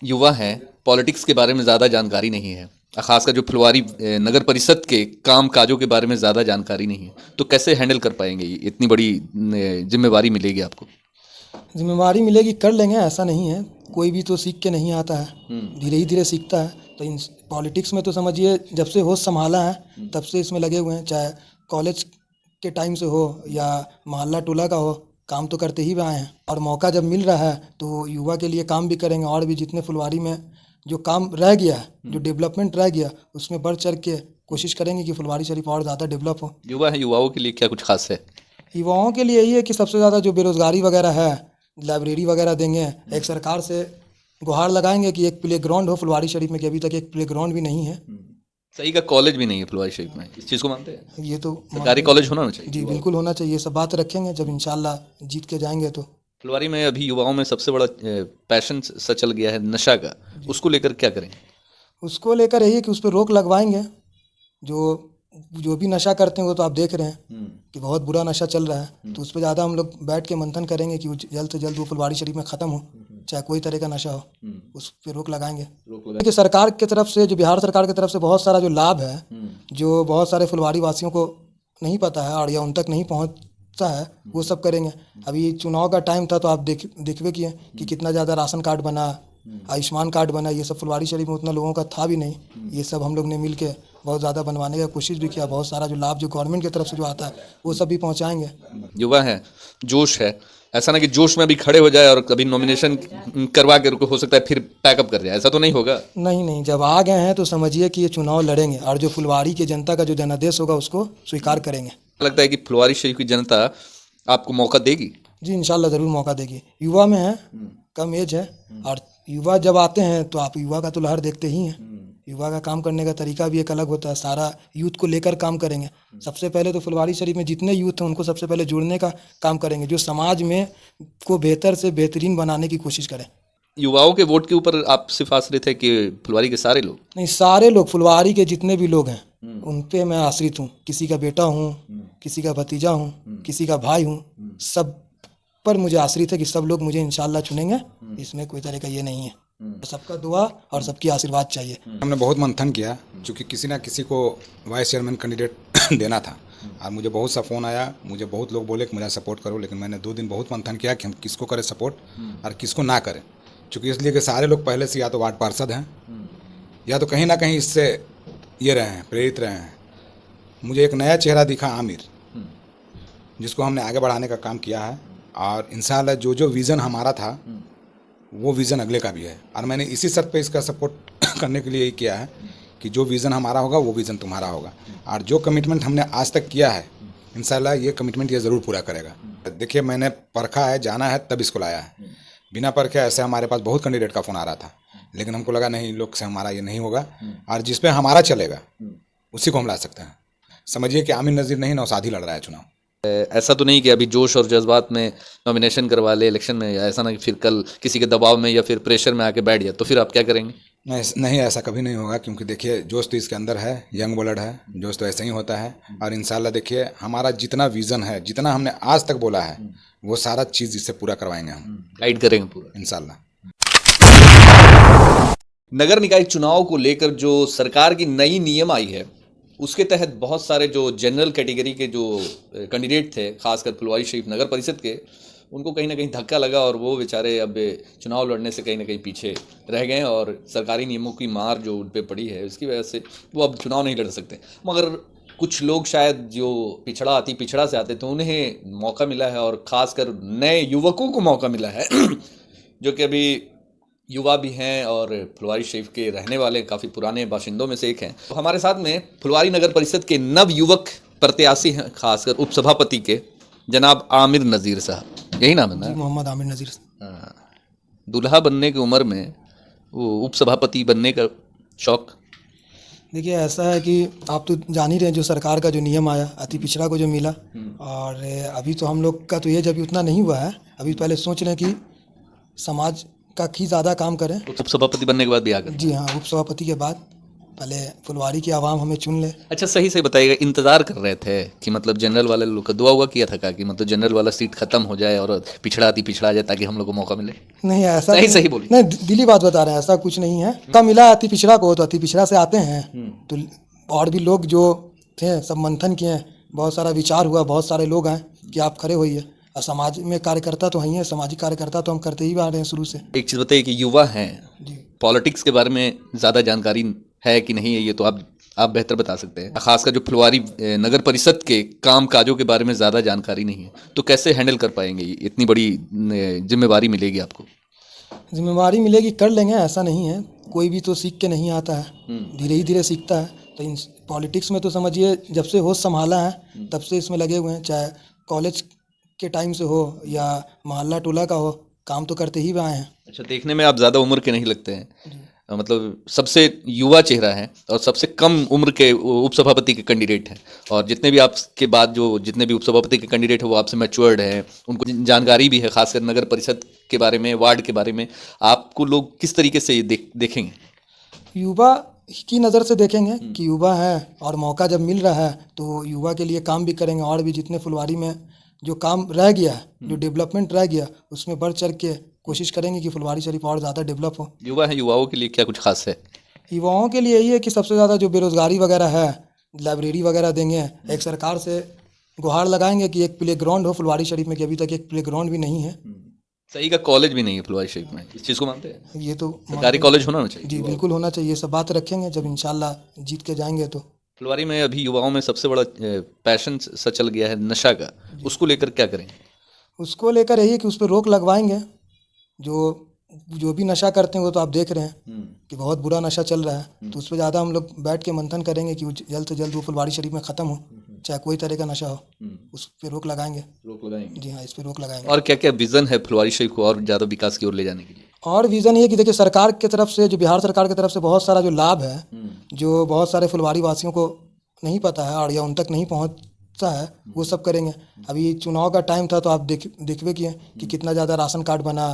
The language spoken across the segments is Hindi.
युवा हैं, पॉलिटिक्स के बारे में ज़्यादा जानकारी नहीं है, खासकर जो फुलवारी नगर परिषद के काम काजों के बारे में ज़्यादा जानकारी नहीं है, तो कैसे हैंडल कर पाएंगे? ये इतनी बड़ी जिम्मेवारी मिलेगी आपको। जिम्मेवारी मिलेगी, कर लेंगे, ऐसा नहीं है। कोई भी तो सीख के नहीं आता है, धीरे ही धीरे सीखता है। तो इन पॉलिटिक्स में तो समझिए जब से होश संभाला है तब से इसमें लगे हुए हैं, चाहे कॉलेज के टाइम से हो या मोहल्ला टोला का हो, काम तो करते ही आए हैं। और मौका जब मिल रहा है तो युवा के लिए काम भी करेंगे, और भी जितने फुलवारी में जो काम रह गया है, जो डेवलपमेंट रह गया, उसमें बढ़ चढ़ के कोशिश करेंगे कि फुलवारी शरीफ और ज़्यादा डेवलप हो। युवा है, युवाओं के लिए क्या कुछ खास है? युवाओं के लिए यही है कि सबसे ज़्यादा जो बेरोज़गारी वगैरह है, लाइब्रेरी वगैरह देंगे। एक सरकार से गुहार लगाएंगे कि एक प्ले ग्राउंड हो फुलवारी शरीफ में, कि अभी तक एक प्ले ग्राउंड भी नहीं है। सही का कॉलेज भी नहीं है फुलवारी शरीफ में, इस चीज़ को मानते हैं? ये तो सरकारी कॉलेज होना चाहिए। जी बिल्कुल होना चाहिए। ये सब बात रखेंगे जब इंशाल्लाह जीत के जाएंगे तो। फुलवारी में अभी युवाओं में सबसे बड़ा पैशन सा चल गया है नशा का, उसको लेकर क्या करें? उसको लेकर यही है कि उस पर रोक लगवाएंगे। जो जो भी नशा करते हैं वो तो आप देख रहे हैं कि बहुत बुरा नशा चल रहा है। तो उस पर ज़्यादा हम लोग बैठ के मंथन करेंगे कि वो जल्द से जल्द वो फुलवारी शरीफ में ख़त्म हो, चाहे कोई तरह का नशा हो, उस पर रोक लगाएंगे। कि सरकार की तरफ से, जो बिहार सरकार की तरफ से बहुत सारा जो लाभ है, जो बहुत सारे फुलवारी वासियों को नहीं पता है और या उन तक नहीं पहुंचता है, वो सब करेंगे। अभी चुनाव का टाइम था तो आप देखबे किए कि कितना ज़्यादा राशन कार्ड बना, आयुष्मान कार्ड बना। ये सब फुलवारी शरीफ में उतना लोगों का था भी नहीं। ये सब हम लोग ने मिल के बहुत ज़्यादा बनवाने का कोशिश भी किया। बहुत सारा जो लाभ जो गवर्नमेंट की तरफ से जो आता है वो सब भी पहुंचाएंगे। युवा है, जोश है, ऐसा ना कि जोश में भी खड़े हो जाए और कभी नॉमिनेशन करवा के हो सकता है फिर पैकअप कर जाए, ऐसा तो नहीं होगा? नहीं नहीं, जब आ गए हैं तो समझिए कि ये चुनाव लड़ेंगे और जो फुलवारी की जनता का जो जनादेश होगा उसको स्वीकार करेंगे। लगता है कि फुलवारी शरीफ की जनता आपको मौका देगी? जी इंशाल्लाह ज़रूर मौका देगी। युवा में है, कम एज है, और युवा जब आते हैं तो आप युवा का तो लहर देखते ही हैं। युवा का काम करने का तरीका भी एक अलग होता है। सारा यूथ को लेकर काम करेंगे। सबसे पहले तो फुलवारी शरीफ में जितने यूथ हैं उनको सबसे पहले जोड़ने का काम करेंगे, जो समाज में को बेहतर से बेहतरीन बनाने की कोशिश करें। युवाओं के वोट के ऊपर आप सिर्फ आश्रित है कि फुलवारी के सारे लोग? नहीं, सारे लोग, फुलवारी के जितने भी लोग हैं उन पे मैं आश्रित हूँ। किसी का बेटा हूँ, किसी का भतीजा हूँ, किसी का भाई हूँ, सब पर मुझे आश्रित है कि सब लोग मुझे इंशाल्लाह चुनेंगे। इसमें कोई तरह का ये नहीं है। सबका दुआ और सबकी आशीर्वाद चाहिए। हमने बहुत मंथन किया, क्योंकि किसी ना किसी को वाइस चेयरमैन कैंडिडेट देना था, और मुझे बहुत सा फ़ोन आया, मुझे बहुत लोग बोले कि मुझे सपोर्ट करो, लेकिन मैंने 2 दिन बहुत मंथन किया कि हम किसको करें सपोर्ट और किसको ना करें। क्योंकि इसलिए कि सारे लोग पहले से या तो वार्ड पार्षद हैं या तो कहीं ना कहीं इससे ये रहे हैं, प्रेरित रहे हैं। मुझे एक नया चेहरा दिखा, आमिर, जिसको हमने आगे बढ़ाने का काम किया है, और इंशाल्लाह जो जो विज़न हमारा था वो विज़न अगले का भी है। और मैंने इसी शर्त पे इसका सपोर्ट करने के लिए ही किया है कि जो विज़न हमारा होगा वो विज़न तुम्हारा होगा, और जो कमिटमेंट हमने आज तक किया है इंशाल्लाह ये कमिटमेंट ये ज़रूर पूरा करेगा। देखिए, मैंने परखा है, जाना है, तब इसको लाया है। बिना परखे ऐसे हमारे पास बहुत कैंडिडेट का फ़ोन आ रहा था, लेकिन हमको लगा नहीं, लोग से हमारा ये नहीं होगा, और जिस पे हमारा चलेगा उसी को हम ला सकते हैं। समझिए कि आमिर नज़ीर नहीं, नौसाद ही लड़ रहा है चुनाव। ऐसा तो नहीं कि अभी जोश और जज्बात में नॉमिनेशन करवा ले इलेक्शन में, या ऐसा ना कि फिर कल किसी के दबाव में या फिर प्रेशर में आके बैठ जाए, तो फिर आप क्या करेंगे? नहीं, ऐसा कभी नहीं होगा, क्योंकि देखिए जोश तो इसके अंदर है, यंग ब्लड है, जोश तो ऐसे ही होता है। और इंशाल्लाह देखिए हमारा जितना विज़न है, जितना हमने आज तक बोला है, वो सारा चीज़ इससे पूरा करवाएंगे हम, गाइड करेंगे पूरा इंशाल्लाह। नगर निकाय चुनाव को लेकर जो सरकार की नई नियम आई है उसके तहत बहुत सारे जो जनरल कैटेगरी के जो कैंडिडेट थे, खासकर फुलवारी शरीफ नगर परिषद के, उनको कहीं ना कहीं धक्का लगा और वो बेचारे अब चुनाव लड़ने से कहीं ना कहीं पीछे रह गए, और सरकारी नियमों की मार जो उन पर पड़ी है उसकी वजह से वो अब चुनाव नहीं लड़ सकते। मगर कुछ लोग शायद जो पिछड़ा से आते थे उन्हें मौका मिला है, और ख़ासकर नए युवकों को मौका मिला है जो कि अभी युवा भी हैं और फुलवारी शरीफ के रहने वाले काफ़ी पुराने बाशिंदों में से एक हैं। तो हमारे साथ में फुलवारी नगर परिषद के नव युवक प्रत्याशी हैं, खासकर उपसभापति के जनाब आमिर नज़ीर साहब, यही नाम है ना? मोहम्मद आमिर नज़ीर। दूल्हा बनने की उम्र में वो उपसभापति बनने का शौक? देखिए ऐसा है कि आप तो जान ही रहे हैं जो सरकार का जो नियम आया, अति पिछड़ा को जो मिला, और अभी तो हम लोग का तो एज अभी उतना नहीं हुआ है। अभी पहले सोच रहे हैं कि समाज का ही ज़्यादा काम करें। उपसभापति बनने के बाद भी आगे? जी हाँ, उपसभापति के बाद पहले फुलवारी की आवाम हमें चुन ले। अच्छा, सही से बताइएगा, इंतजार कर रहे थे कि मतलब जनरल वाले लोग का दुआ हुआ किया था क्या कि मतलब जनरल वाला सीट खत्म हो जाए और पिछड़ा आ जाए ताकि हम लोग को मौका मिले? नहीं ऐसा सही बोलिए। नहीं, दिली बात बता रहे हैं, ऐसा कुछ नहीं है। कब मिला अति पिछड़ा को, तो अति पिछड़ा से आते हैं तो और भी लोग जो थे सब मंथन किए, बहुत सारा विचार हुआ, बहुत सारे लोग आए कि आप खड़े होइए। और समाज में कार्यकर्ता तो हैं, सामाजिक कार्यकर्ता तो हम करते ही आ रहे हैं शुरू से। एक चीज़ बताइए कि युवा हैं, जी पॉलिटिक्स के बारे में ज़्यादा जानकारी है कि नहीं है, ये तो आप बेहतर बता सकते हैं। खासकर जो फुलवारी नगर परिषद के काम काजों के बारे में ज़्यादा जानकारी नहीं है, तो कैसे हैंडल कर पाएंगे? इतनी बड़ी जिम्मेवारी मिलेगी आपको। जिम्मेवारी मिलेगी, कर लेंगे, ऐसा नहीं है। कोई भी तो सीख के नहीं आता है, धीरे ही धीरे सीखता है। तो इन पॉलिटिक्स में तो समझिए जब से होश संभाला है तब से इसमें लगे हुए हैं, चाहे कॉलेज के टाइम से हो या मोहल्ला टोला का हो, काम तो करते ही आए हैं। अच्छा, देखने में आप ज़्यादा उम्र के नहीं लगते हैं, मतलब सबसे युवा चेहरा है और सबसे कम उम्र के उपसभापति के कैंडिडेट हैं। और जितने भी आपके बाद जो जितने भी उपसभापति के कैंडिडेट हैं वो आपसे मैच्योर्ड हैं, उनको जानकारी भी है, खासकर नगर परिषद के बारे में, वार्ड के बारे में। आपको लोग किस तरीके से ये देखेंगे? युवा की नज़र से देखेंगे कि युवा है और मौका जब मिल रहा है तो युवा के लिए काम भी करेंगे। और भी जितने फुलवारी में जो काम रह गया है, जो डेवलपमेंट रह गया, उसमें बढ़ चढ़ के कोशिश करेंगे कि फुलवारी शरीफ और ज़्यादा डेवलप हो। युवा है, युवाओं के लिए क्या कुछ खास है? युवाओं के लिए यही है कि सबसे ज़्यादा जो बेरोज़गारी वगैरह है, लाइब्रेरी वगैरह देंगे। एक सरकार से गुहार लगाएंगे कि एक प्ले ग्राउंड हो फुलवारी शरीफ में, कि अभी तक एक प्ले ग्राउंड भी नहीं है। सही का कॉलेज भी नहीं है फुलवारी शरीफ में, इस चीज़ को मानते हैं? ये तो सरकारी कॉलेज होना चाहिए। जी बिल्कुल होना चाहिए। सब बात रखेंगे जब इंशाल्लाह जीत के जाएंगे तो। फुलवारी में अभी युवाओं में सबसे बड़ा पैशन सा चल गया है नशा का, उसको लेकर क्या करेंगे? उसको लेकर यही है कि उस पर रोक लगवाएंगे। जो भी नशा करते हैं वो तो आप देख रहे हैं कि बहुत बुरा नशा चल रहा है। तो उस पर ज़्यादा हम लोग बैठ के मंथन करेंगे कि जल्द से जल्द वो फुलवारी शरीफ में ख़त्म हो, चाहे कोई तरह का नशा हो, उस पर रोक लगाएंगे। जी हाँ, इस पर रोक लगाएंगे। और क्या क्या विज़न है फुलवारी शरीफ को और ज़्यादा विकास की ओर ले जाने के लिए? और विज़न ये कि देखिए, सरकार की तरफ से, जो बिहार सरकार की तरफ से बहुत सारा जो लाभ है, जो बहुत सारे फुलवारी वासियों को नहीं पता है और या उन तक नहीं पहुंचता है, वो सब करेंगे। अभी चुनाव का टाइम था तो आप देखबे किए कि कितना ज़्यादा राशन कार्ड बना,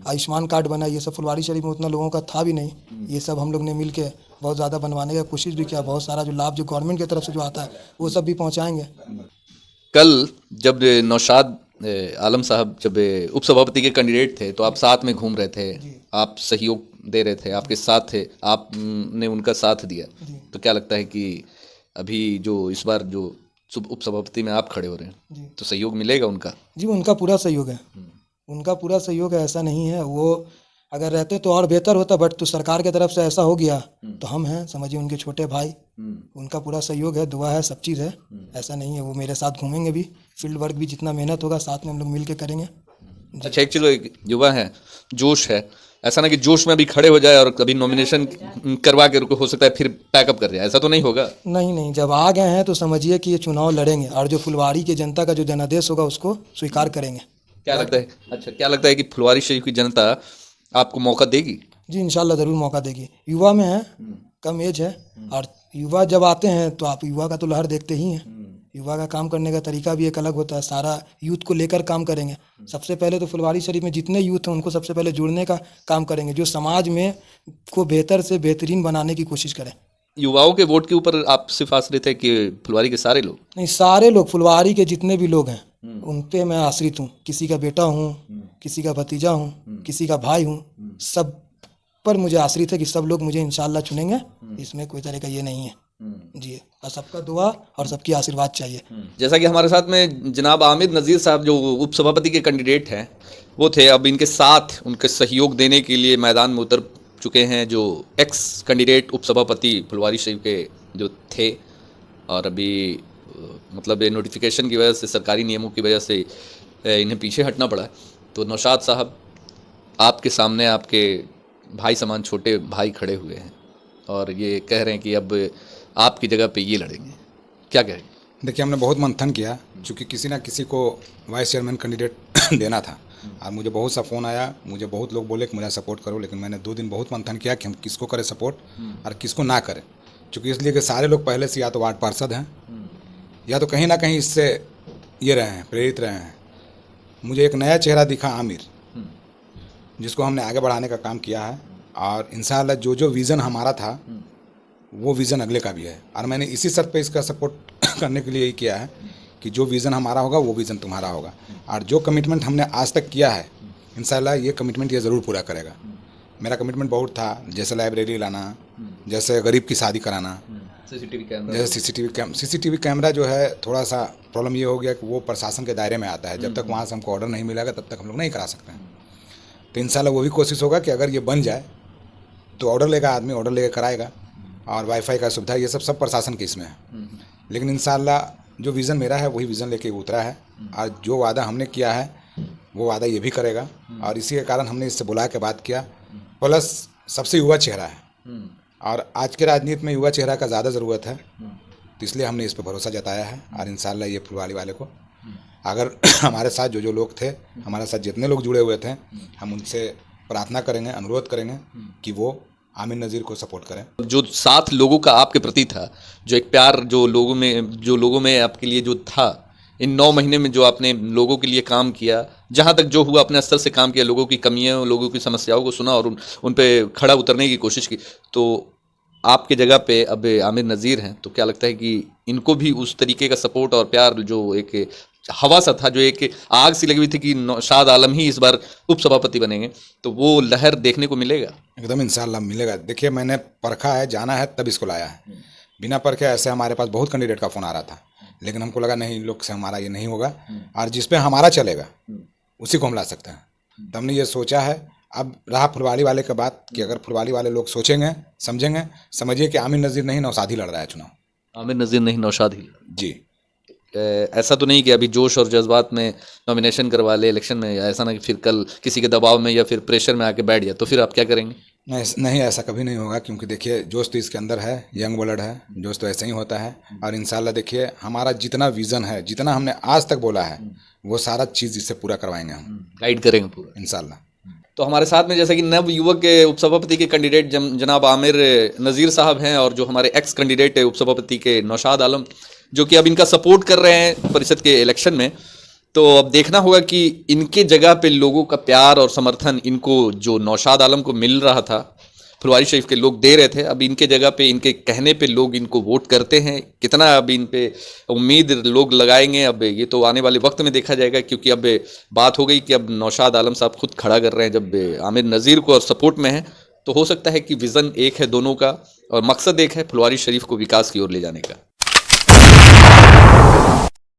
आयुष्मान कार्ड बना। ये सब फुलवारी शरीफ में उतना लोगों का था भी नहीं। ये सब हम लोग ने मिल के बहुत ज़्यादा बनवाने का कोशिश भी किया। बहुत सारा जो लाभ जो गवर्नमेंट की तरफ से जो आता है वो सब भी पहुँचाएँगे। कल जब नौशाद आलम साहब जब उपसभापति के कैंडिडेट थे तो आप साथ में घूम रहे थे, आप सहयोग दे रहे थे, आपके साथ थे, आपने उनका साथ दिया। तो क्या लगता है कि अभी जो इस बार जो उपसभापति में आप खड़े हो रहे हैं तो सहयोग मिलेगा उनका? जी, उनका पूरा सहयोग है, उनका पूरा सहयोग है। ऐसा नहीं है, वो अगर रहते तो और बेहतर होता, बट तो सरकार की तरफ से ऐसा हो गया तो हम हैं, समझिए उनके छोटे भाई, उनका पूरा सहयोग है, दुआ है, सब चीज़ है। ऐसा नहीं है, वो मेरे साथ घूमेंगे भी, फील्ड वर्क भी, जितना मेहनत होगा साथ में हम लोग मिल के करेंगे। अच्छा, एक चीज़, युवा है, जोश है, ऐसा ना कि जोश में अभी खड़े हो जाए और कभी नॉमिनेशन करवा के हो सकता है फिर पैकअप कर जाए, ऐसा तो नहीं होगा? नहीं, जब आ गए हैं तो समझिए कि ये चुनाव लड़ेंगे और जो फुलवारी की जनता का जो जनादेश होगा उसको स्वीकार करेंगे। क्या लगता है? अच्छा, क्या लगता है कि फुलवारी शरीफ की जनता आपको मौका देगी? जी इंशाल्लाह ज़रूर मौका देगी। युवा में है, कम एज है, और युवा जब आते हैं तो आप युवा का तो लहर देखते ही हैं। युवा का काम करने का तरीका भी एक अलग होता है। सारा यूथ को लेकर काम करेंगे। सबसे पहले तो फुलवारी शरीफ में जितने यूथ हैं उनको सबसे पहले जोड़ने का काम करेंगे, जो समाज में को बेहतर से बेहतरीन बनाने की कोशिश करें। युवाओं के वोट के ऊपर आप सिर्फ आश्रित है कि फुलवारी के सारे लोग? नहीं, सारे लोग, फुलवारी के जितने भी लोग हैं उन पे मैं आश्रित हूँ। किसी का बेटा हूँ, किसी का भतीजा हूँ, किसी का भाई हूँ, सब पर मुझे आश्रित है कि सब लोग मुझे इंशाल्लाह चुनेंगे। इसमें कोई तरह का ये नहीं है जी, और सबका दुआ और सबकी आशीर्वाद चाहिए। जैसा कि हमारे साथ में जनाब आमिर नज़ीर साहब जो उपसभापति के कैंडिडेट हैं वो थे, अब इनके साथ उनके सहयोग देने के लिए मैदान में उतर चुके हैं जो एक्स कैंडिडेट उपसभापति फुलवारी शरीफ के जो थे, और अभी मतलब नोटिफिकेशन की वजह से, सरकारी नियमों की वजह से इन्हें पीछे हटना पड़ा। तो नौशाद साहब, आपके सामने आपके भाई समान छोटे भाई खड़े हुए हैं और ये कह रहे हैं कि अब आपकी जगह पे ये लड़ेंगे, क्या कहेंगे? देखिए, हमने बहुत मंथन किया, क्योंकि किसी ना किसी को वाइस चेयरमैन कैंडिडेट देना था। और मुझे बहुत सा फ़ोन आया, मुझे बहुत लोग बोले कि मुझे सपोर्ट करो, लेकिन मैंने 2 दिन बहुत मंथन किया कि हम किसको करें सपोर्ट और किसको ना करें। क्योंकि इसलिए कि सारे लोग पहले से या तो वार्ड पार्षद हैं या तो कहीं ना कहीं इससे ये रहे हैं, प्रेरित रहे हैं। मुझे एक नया चेहरा दिखा, आमिर, जिसको हमने आगे बढ़ाने का काम किया है। और इंशाअल्लाह जो विज़न हमारा था वो विज़न अगले का भी है। और मैंने इसी शर्त पे इसका सपोर्ट करने के लिए यही किया है कि जो विज़न हमारा होगा वो विज़न तुम्हारा होगा, और जो कमिटमेंट हमने आज तक किया है इंशाल्लाह ये कमिटमेंट ये ज़रूर पूरा करेगा। मेरा कमिटमेंट बहुत था, जैसे लाइब्रेरी लाना, जैसे गरीब की शादी कराना, जैसे सीसीटीवी कैमरा जो है थोड़ा सा प्रॉब्लम ये हो गया कि वो प्रशासन के दायरे में आता है, जब तक वहाँ से हमको ऑर्डर नहीं मिलेगा तब तक हम लोग नहीं करा सकते हैं। तो इंशाल्लाह वो भी कोशिश होगा कि अगर ये बन जाए तो ऑर्डर लेगा आदमी, ऑर्डर लेकर कराएगा, और वाईफाई का सुविधा ये सब प्रशासन के इसमें है। लेकिन इंशाल्लाह जो विज़न मेरा है वही विज़न लेके उतरा है, और जो वादा हमने किया है वो वादा ये भी करेगा, और इसी के कारण हमने इससे बुला के बात किया। प्लस सबसे युवा चेहरा है, और आज के राजनीति में युवा चेहरा का ज़्यादा ज़रूरत है, तो इसलिए हमने इस पर भरोसा जताया है। और इंशाल्लाह ये फुलवाड़ी वाले को, अगर हमारे साथ जो लोग थे, हमारे साथ जितने लोग जुड़े हुए थे, हम उनसे प्रार्थना करेंगे, अनुरोध करेंगे कि वो आमिर नज़ीर को सपोर्ट करें। जो साथ लोगों का आपके प्रति था, जो एक प्यार जो लोगों में आपके लिए जो था, इन 9 महीने में जो आपने लोगों के लिए काम किया, जहाँ तक जो हुआ अपने स्तर से काम किया, लोगों की कमियां, लोगों की समस्याओं को सुना और उन पे खड़ा उतरने की कोशिश की, तो आपके जगह पे अब आमिर नज़ीर हैं, तो क्या लगता है कि इनको भी उस तरीके का सपोर्ट और प्यार जो एक हवा सा था, जो एक आग सी लगी हुई थी कि नौशाद आलम ही इस बार उपसभापति बनेंगे, तो वो लहर देखने को मिलेगा? एकदम इंशाल्लाह मिलेगा। देखिए मैंने परखा है, जाना है, तब इसको लाया है। बिना परखे ऐसे हमारे पास बहुत कैंडिडेट का फ़ोन आ रहा था, लेकिन हमको लगा नहीं, इन लोग से हमारा ये नहीं होगा, और जिस पे हमारा चलेगा उसी को हम ला सकते हैं। तो हमने ये सोचा है। अब रहा फुलवाड़ी वाले का बात, कि अगर फुलवाड़ी वाले लोग सोचेंगे, समझेंगे, समझिए कि आमिर नज़ीर नहीं नौशाद ही लड़ रहा है चुनाव। आमिर नज़ीर नहीं, नौशाद ही जी। ऐसा तो नहीं कि अभी जोश और जज्बात में नॉमिनेशन करवा ले इलेक्शन में, ऐसा ना कि फिर कल किसी के दबाव में या फिर प्रेशर में आके बैठ जाए, तो फिर आप क्या करेंगे? नहीं, ऐसा कभी नहीं होगा, क्योंकि देखिए जोश तो इसके अंदर है, यंग ब्लड है, जोश तो ऐसे ही होता है। और इंशाल्लाह देखिए हमारा जितना विज़न है, जितना हमने आज तक बोला है, वो सारा चीज़ इससे पूरा करवाएंगे, हम गाइड करेंगे पूरा इंशाल्लाह। तो हमारे साथ में जैसे कि नव युवक के उपसभापति के कैंडिडेट जनाब आमिर नज़ीर साहब हैं, और जो हमारे एक्स कैंडिडेट है उपसभापति के नौशाद आलम, जो कि अब इनका सपोर्ट कर रहे हैं परिषद के इलेक्शन में। तो अब देखना होगा कि इनके जगह पे लोगों का प्यार और समर्थन इनको जो नौशाद आलम को मिल रहा था, फुलवारी शरीफ के लोग दे रहे थे, अब इनके जगह पे इनके कहने पे लोग इनको वोट करते हैं, कितना अब इन पे उम्मीद लोग लगाएंगे, अब ये तो आने वाले वक्त में देखा जाएगा। क्योंकि अब बात हो गई कि अब नौशाद आलम साहब खुद खड़ा कर रहे हैं, जब आमिर नज़ीर को और सपोर्ट में है, तो हो सकता है कि विज़न एक है दोनों का और मकसद एक है, फुलवारी शरीफ को विकास की ओर ले जाने का।